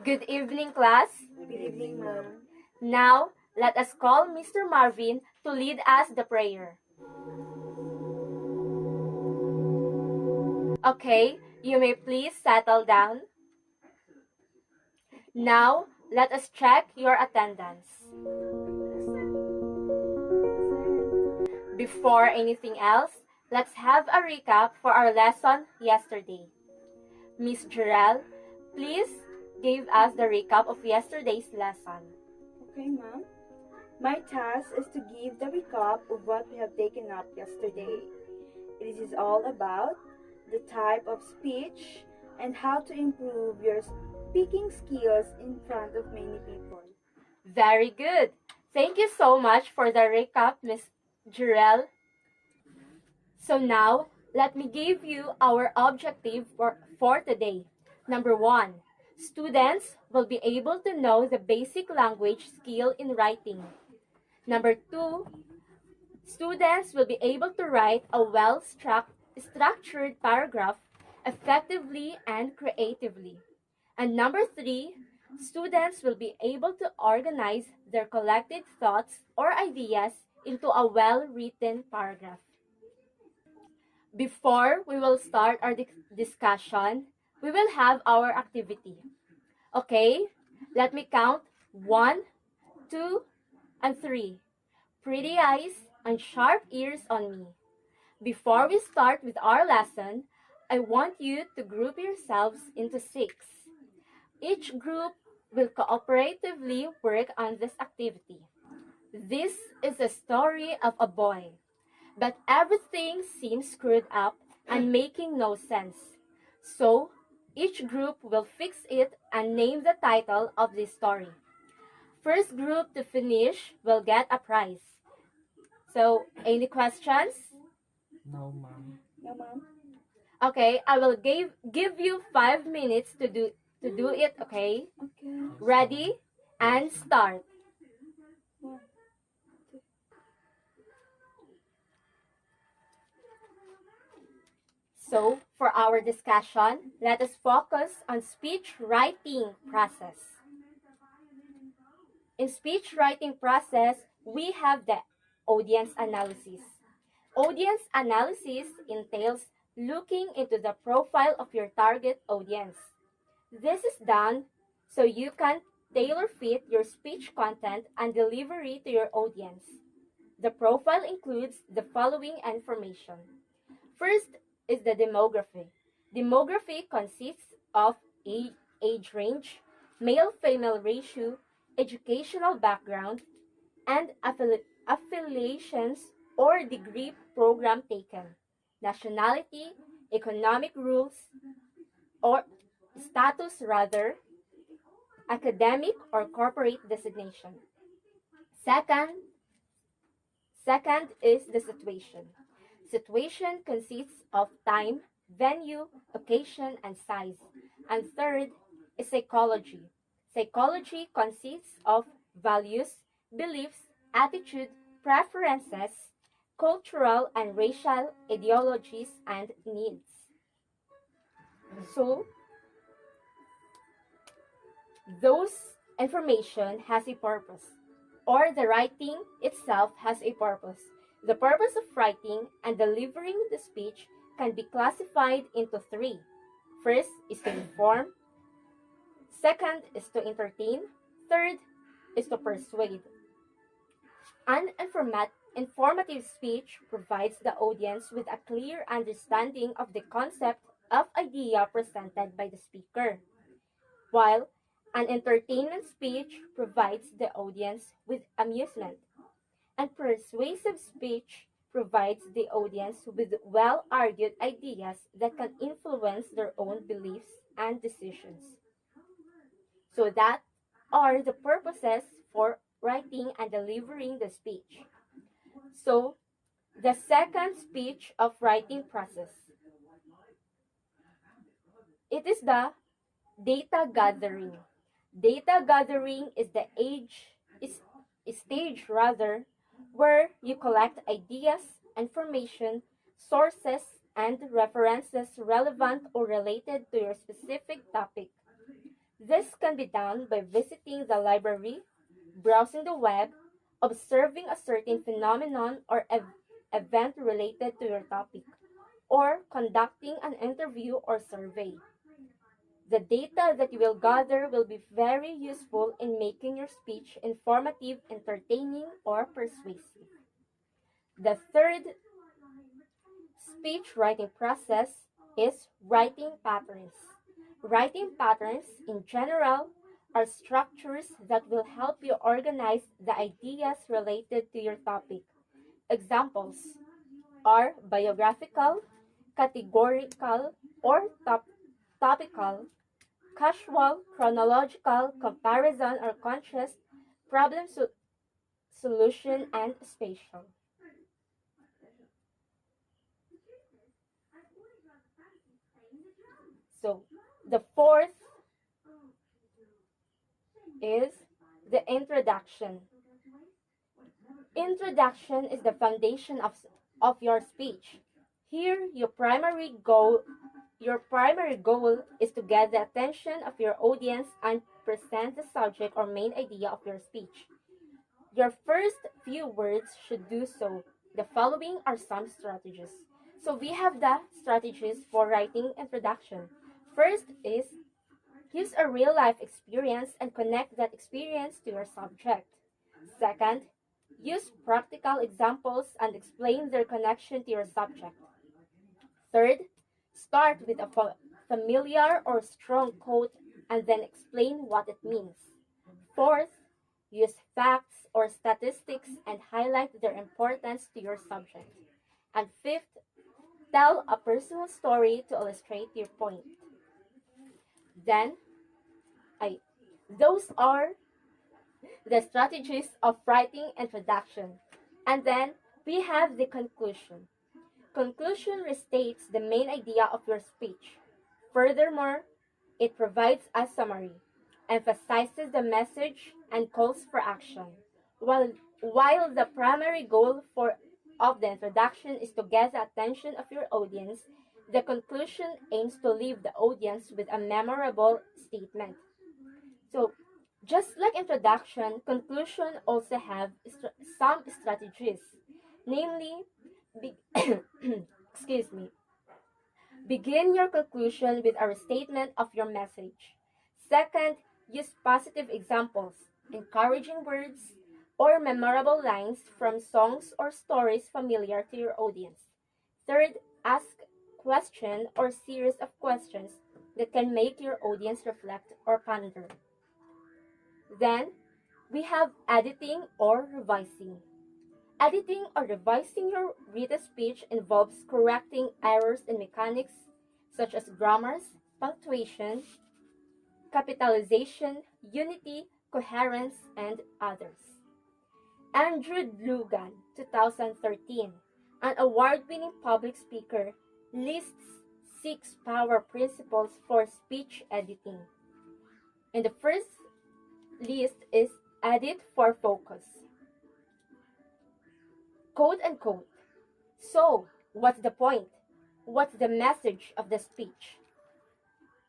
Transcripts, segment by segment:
Good evening, class. Good evening, ma'am. Now, let us call Mr. Marvin to lead us the prayer. Okay, you may please settle down. Now, let us check your attendance. Before anything else, let's have a recap for our lesson yesterday. Miss Jarell, please give us the recap of yesterday's lesson. Okay, ma'am. My task is to give the recap of what we have taken up yesterday. It is all about the type of speech and how to improve your speaking skills in front of many people. Very good. Thank you so much for the recap, Miss Jarell. So now, let me give you our objective for today. Number 1, students will be able to know the basic language skill in writing. Number 2, students will be able to write a well-structured paragraph effectively and creatively. And number 3, students will be able to organize their collected thoughts or ideas into a well-written paragraph. Before we will start our discussion, we will have our activity. Okay, let me count 1, 2, and 3. Pretty eyes and sharp ears on me. Before we start with our lesson, I want you to group yourselves into 6. Each group will cooperatively work on this activity. This is the story of a boy, but everything seems screwed up and making no sense. So, each group will fix it and name the title of this story. First group to finish will get a prize. So, any questions? No, ma'am. No, ma'am. Okay, I will give you 5 minutes to do it, okay? Okay. Ready? And start. 1, 2. So, for our discussion, let us focus on speech writing process. In speech writing process, we have the audience analysis. Audience analysis entails looking into the profile of your target audience. This is done so you can tailor fit your speech content and delivery to your audience. The profile includes the following information. First is the demography. Demography consists of age range, male-female ratio, educational background, and affiliations or degree program taken, nationality, economic rules, or status rather, academic or corporate designation. Second is the situation. Situation consists of time, venue, occasion, and size. And third is psychology. Psychology consists of values, beliefs, attitude, preferences, cultural and racial ideologies, and needs. So, those information has a purpose, or the writing itself has a purpose. The purpose of writing and delivering the speech can be classified into 3. First is to inform, second is to entertain, third is to persuade. An informative speech provides the audience with a clear understanding of the concept of idea presented by the speaker, while an entertainment speech provides the audience with amusement, and persuasive speech provides the audience with well-argued ideas that can influence their own beliefs and decisions. So that are the purposes for writing and delivering the speech. So, the second speech of writing process. It is the data gathering. Data gathering is the stage rather where you collect ideas, information, sources, and references relevant or related to your specific topic. This can be done by visiting the library, browsing the web, observing a certain phenomenon or event related to your topic, or conducting an interview or survey. The data that you will gather will be very useful in making your speech informative, entertaining, or persuasive. The third speech writing process is writing patterns. Writing patterns, in general, are structures that will help you organize the ideas related to your topic. Examples are biographical, categorical, or topical, casual, chronological, comparison or contrast, problem solution, and spatial. So, the fourth is the introduction. Introduction is the foundation of your speech. Here, your primary goal is to get the attention of your audience and present the subject or main idea of your speech. Your first few words should do so. The following are some strategies. So we have the strategies for writing introduction. First is use a real life experience and connect that experience to your subject. Second, use practical examples and explain their connection to your subject. Third, start with a familiar or strong quote and then explain what it means. Fourth, use facts or statistics and highlight their importance to your subject. And fifth, tell a personal story to illustrate your point. Then, those are the strategies of writing introduction. And then we have the conclusion. Conclusion restates the main idea of your speech. Furthermore, it provides a summary, emphasizes the message, and calls for action. While the primary goal of the introduction is to get the attention of your audience, the conclusion aims to leave the audience with a memorable statement. So, just like introduction, conclusion also have some strategies, namely, excuse me, begin your conclusion with a restatement of your message. Second, use positive examples, encouraging words, or memorable lines from songs or stories familiar to your audience. Third, ask question or series of questions that can make your audience reflect or ponder. Then, we have editing or revising. Editing or revising your written speech involves correcting errors in mechanics such as grammars, punctuation, capitalization, unity, coherence, and others. Andrew Lugan, 2013, an award-winning public speaker, lists 6 power principles for speech editing. And the first list is edit for focus. Quote unquote. So, what's the point? What's the message of the speech?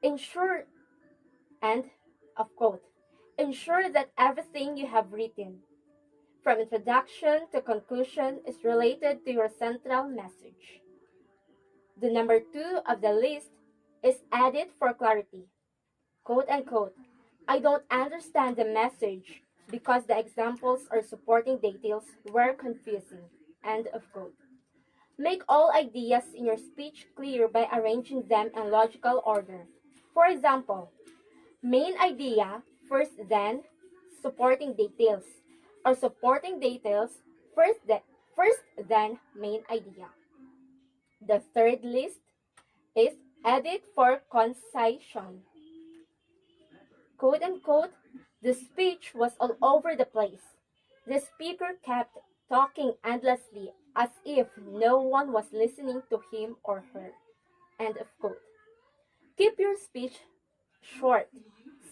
Ensure, and of quote, ensure that everything you have written, from introduction to conclusion, is related to your central message. The number 2 of the list is edit for clarity. Quote unquote. I don't understand the message because the examples or supporting details were confusing. End of quote. Make all ideas in your speech clear by arranging them in logical order. For example, main idea first, then supporting details, or supporting details first, then main idea. The third list is edit for concision. Quote unquote, the speech was all over the place. The speaker kept talking endlessly as if no one was listening to him or her. End of quote. Keep your speech short,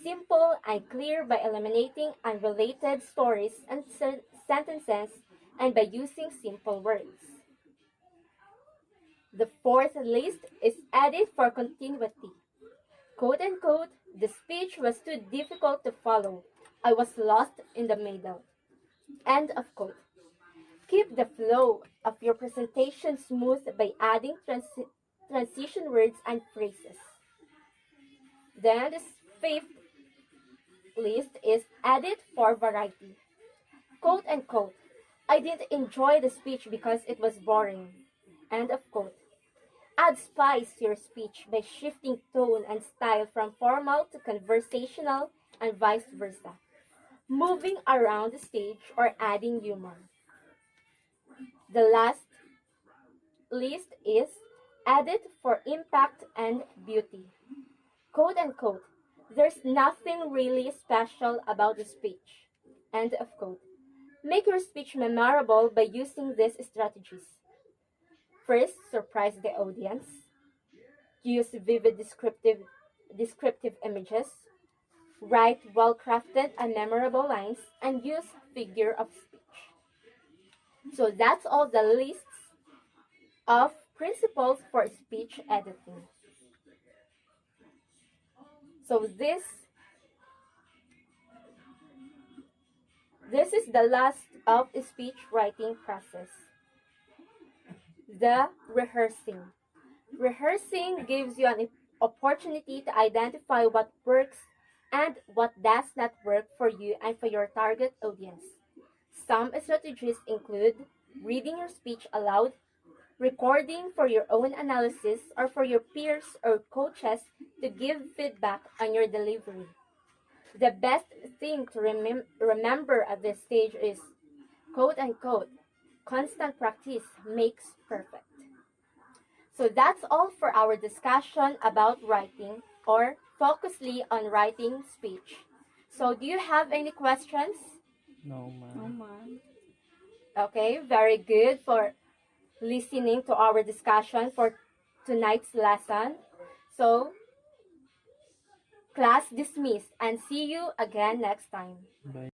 simple, and clear by eliminating unrelated stories and sentences and by using simple words. The fourth list is edit for continuity. quote unquote, the speech was too difficult to follow. I was lost in the middle. End of quote. Keep the flow of your presentation smooth by adding transition words and phrases. Then the fifth list is edit for variety. Quote unquote, I didn't enjoy the speech because it was boring. End of quote. Add spice to your speech by shifting tone and style from formal to conversational and vice versa, moving around the stage or adding humor. The last list is edit for impact and beauty. Quote unquote, there's nothing really special about the speech. End of quote. Make your speech memorable by using these strategies. First, surprise the audience. Use vivid descriptive images. Write well-crafted and memorable lines and use figure of speech. So that's all the lists of principles for speech editing. So this is the last of the speech writing process. The rehearsing. Rehearsing gives you an opportunity to identify what works and what does not work for you and for your target audience. Some strategies include reading your speech aloud, recording for your own analysis or for your peers or coaches to give feedback on your delivery. The best thing to remember at this stage is, quote unquote, constant practice makes perfect. So that's all for our discussion about writing or focusly on writing speech. So do you have any questions? No, No, ma'am. ma'am. Okay, very good for listening to our discussion for tonight's lesson. So, class dismissed and see you again next time. Bye.